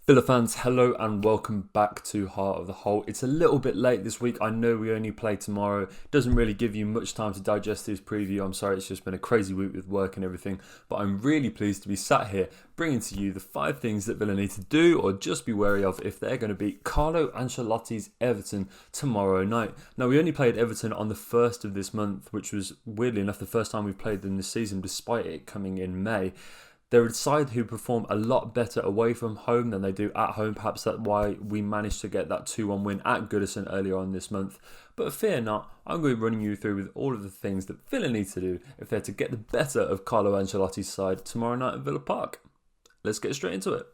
Villa fans, hello and welcome back to Heart of the Whole. It's a little bit late this week. I know we only play tomorrow. Doesn't really give you much time to digest this preview. I'm sorry, it's just been a crazy week with work and everything. But I'm really pleased to be sat here bringing to you the 5 things that Villa need to do or just be wary of if they're going to beat Carlo Ancelotti's Everton tomorrow night. Now, we only played Everton on the 1st of this month, which was weirdly enough the first time we've played them this season, despite it coming in May. They're a side who perform a lot better away from home than they do at home. Perhaps that's why we managed to get that 2-1 win at Goodison earlier on this month. But fear not, I'm going to be running you through with all of the things that Villa need to do if they're to get the better of Carlo Ancelotti's side tomorrow night at Villa Park. Let's get straight into it.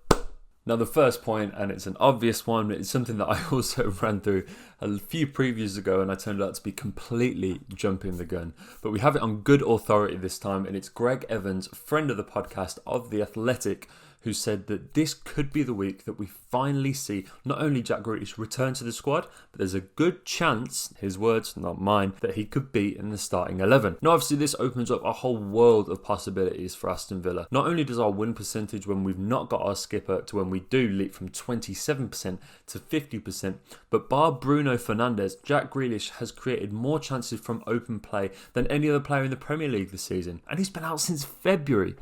Now the first point, and it's an obvious one, it's something that I also ran through a few previews ago and I turned out to be completely jumping the gun. But we have it on good authority this time, and it's Greg Evans, friend of the podcast of The Athletic, who said that this could be the week that we finally see not only Jack Grealish return to the squad, but there's a good chance, his words, not mine, that he could be in the starting 11. Now obviously this opens up a whole world of possibilities for Aston Villa. Not only does our win percentage when we've not got our skipper to when we do leap from 27% to 50%, but bar Bruno Fernandes, Jack Grealish has created more chances from open play than any other player in the Premier League this season. And he's been out since February.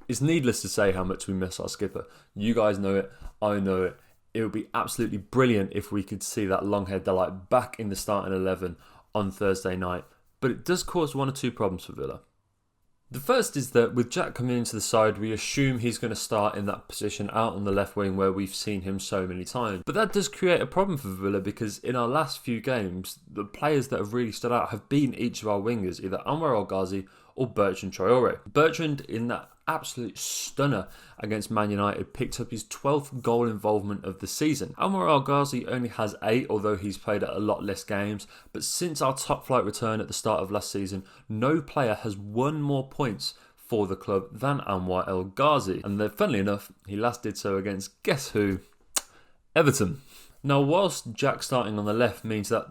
It's needless to say how much we miss our skipper. You guys know it, I know it. It would be absolutely brilliant if we could see that long-haired delight back in the starting 11 on Thursday night. But it does cause 1 or 2 problems for Villa. The first is that with Jack coming into the side, we assume he's going to start in that position out on the left wing where we've seen him so many times. But that does create a problem for Villa because in our last few games, the players that have really stood out have been each of our wingers, either Anwar El Ghazi or Bertrand Traore. Bertrand, in that absolute stunner against Man United, picked up his 12th goal involvement of the season. Anwar El Ghazi only has 8, although he's played at a lot less games. But since our top flight return at the start of last season, no player has won more points for the club than Anwar El Ghazi. And then, funnily enough, he last did so against, guess who? Everton. Now, whilst Jack starting on the left means that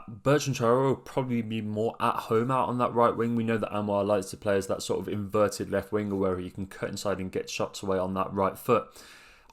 Bertrand Traore will probably be more at home out on that right wing. We know that Anwar likes to play as that sort of inverted left winger where he can cut inside and get shots away on that right foot.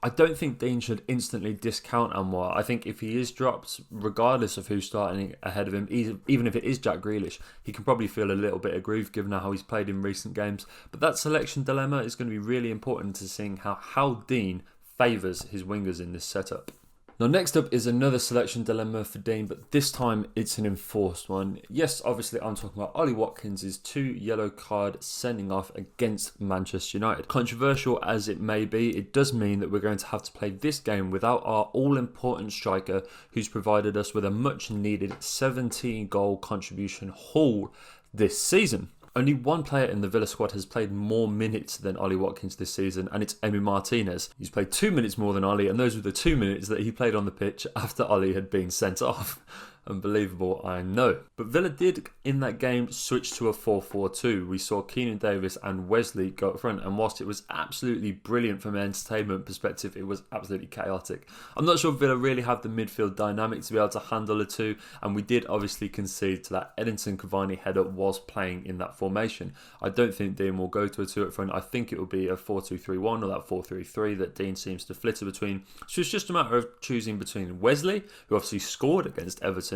I don't think Dean should instantly discount Anwar. I think if he is dropped, regardless of who's starting ahead of him, even if it is Jack Grealish, he can probably feel a little bit of groove given how he's played in recent games. But that selection dilemma is going to be really important to seeing how Dean favours his wingers in this setup. Now next up is another selection dilemma for Dean, but this time it's an enforced one. Yes, obviously I'm talking about Ollie Watkins' 2 yellow card sending off against Manchester United. Controversial as it may be, it does mean that we're going to have to play this game without our all-important striker who's provided us with a much needed 17-goal contribution haul this season. Only one player in the Villa squad has played more minutes than Ollie Watkins this season, and it's Emi Martinez. He's played 2 minutes more than Ollie, and those were the 2 minutes that he played on the pitch after Ollie had been sent off. Unbelievable, I know. But Villa did, in that game, switch to a 4-4-2. We saw Keenan Davis and Wesley go up front, and whilst it was absolutely brilliant from an entertainment perspective, it was absolutely chaotic. I'm not sure Villa really have the midfield dynamic to be able to handle the two, and we did obviously concede to that Edinson Cavani header was playing in that formation. I don't think Dean will go to a 2 up front. I think it will be a 4-2-3-1 or that 4-3-3 that Dean seems to flitter between. So it's just a matter of choosing between Wesley, who obviously scored against Everton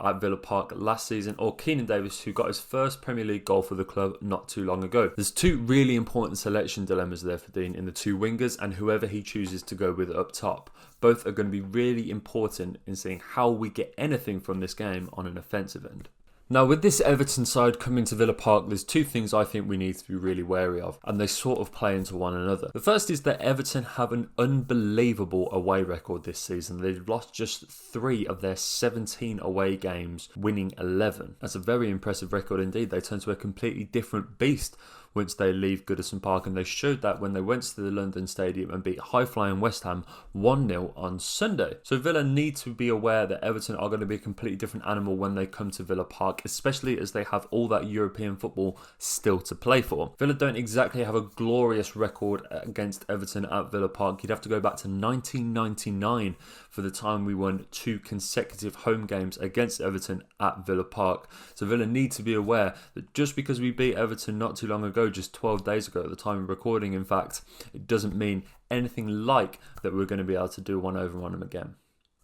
at Villa Park last season, or Keenan Davis, who got his first Premier League goal for the club not too long ago. There's 2 really important selection dilemmas there for Dean in the 2 wingers and whoever he chooses to go with up top. Both are going to be really important in seeing how we get anything from this game on an offensive end. Now, with this Everton side coming to Villa Park, there's 2 things I think we need to be really wary of, and they sort of play into one another. The first is that Everton have an unbelievable away record this season. They've lost just 3 of their 17 away games, winning 11. That's a very impressive record indeed. They turn to a completely different beast once they leave Goodison Park, and they showed that when they went to the London Stadium and beat high-flying West Ham 1-0 on Sunday. So Villa need to be aware that Everton are going to be a completely different animal when they come to Villa Park, especially as they have all that European football still to play for. Villa don't exactly have a glorious record against Everton at Villa Park. You'd have to go back to 1999 for the time we won 2 consecutive home games against Everton at Villa Park. So Villa need to be aware that just because we beat Everton not too long ago know just 12 days ago at the time of recording, in fact, it doesn't mean anything like that we're going to be able to do one over on them again.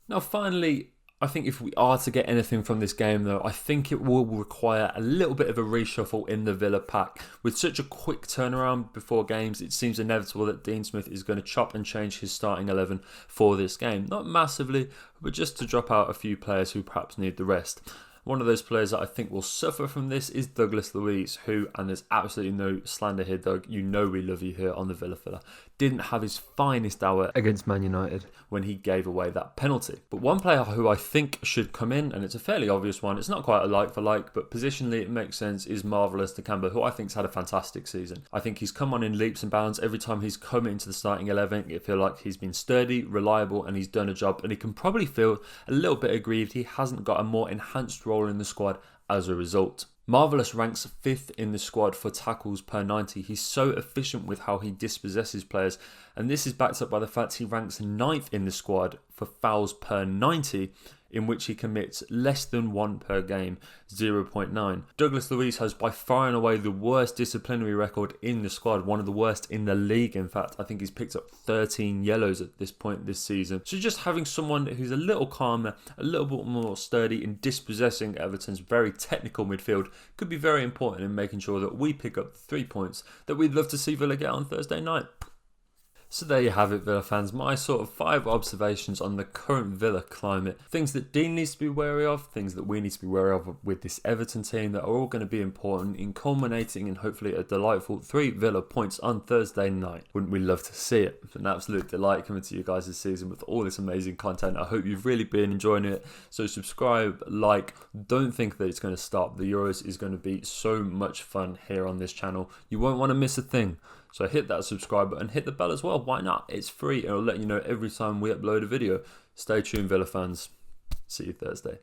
Now, finally, I think if we are to get anything from this game, though, I think it will require a little bit of a reshuffle in the Villa pack. With such a quick turnaround before games, it seems inevitable that Dean Smith is going to chop and change his starting 11 for this game. Not massively, but just to drop out a few players who perhaps need the rest. One of those players that I think will suffer from this is Douglas Luiz, who, and there's absolutely no slander here, Doug, you know we love you here on the Villa Filler, didn't have his finest hour against Man United when he gave away that penalty. But one player who I think should come in, and it's a fairly obvious one, it's not quite a like for like, but positionally it makes sense, is Marvelous Nakamba, who I think's had a fantastic season. I think he's come on in leaps and bounds. Every time he's come into the starting 11, it feels like he's been sturdy, reliable, and he's done a job, and he can probably feel a little bit aggrieved he hasn't got a more enhanced role in the squad as a result. Marvelous ranks 5th in the squad for tackles per 90. He's so efficient with how he dispossesses players, and this is backed up by the fact he ranks 9th in the squad for fouls per 90, in which he commits less than one per game, 0.9. Douglas Luiz has by far and away the worst disciplinary record in the squad, one of the worst in the league. In fact, I think he's picked up 13 yellows at this point this season. So just having someone who's a little calmer, a little bit more sturdy in dispossessing Everton's very technical midfield could be very important in making sure that we pick up the 3 points that we'd love to see Villa get on Thursday night. So there you have it, Villa fans, my sort of 5 observations on the current Villa climate. Things that Dean needs to be wary of, things that we need to be wary of with this Everton team that are all going to be important in culminating in hopefully a delightful 3 Villa points on Thursday night. Wouldn't we love to see it? It's an absolute delight coming to you guys this season with all this amazing content. I hope you've really been enjoying it. So subscribe, like, don't think that it's going to stop. The Euros is going to be so much fun here on this channel. You won't want to miss a thing. So hit that subscribe button, hit the bell as well. Why not? It's free. It'll let you know every time we upload a video. Stay tuned, Villa fans. See you Thursday.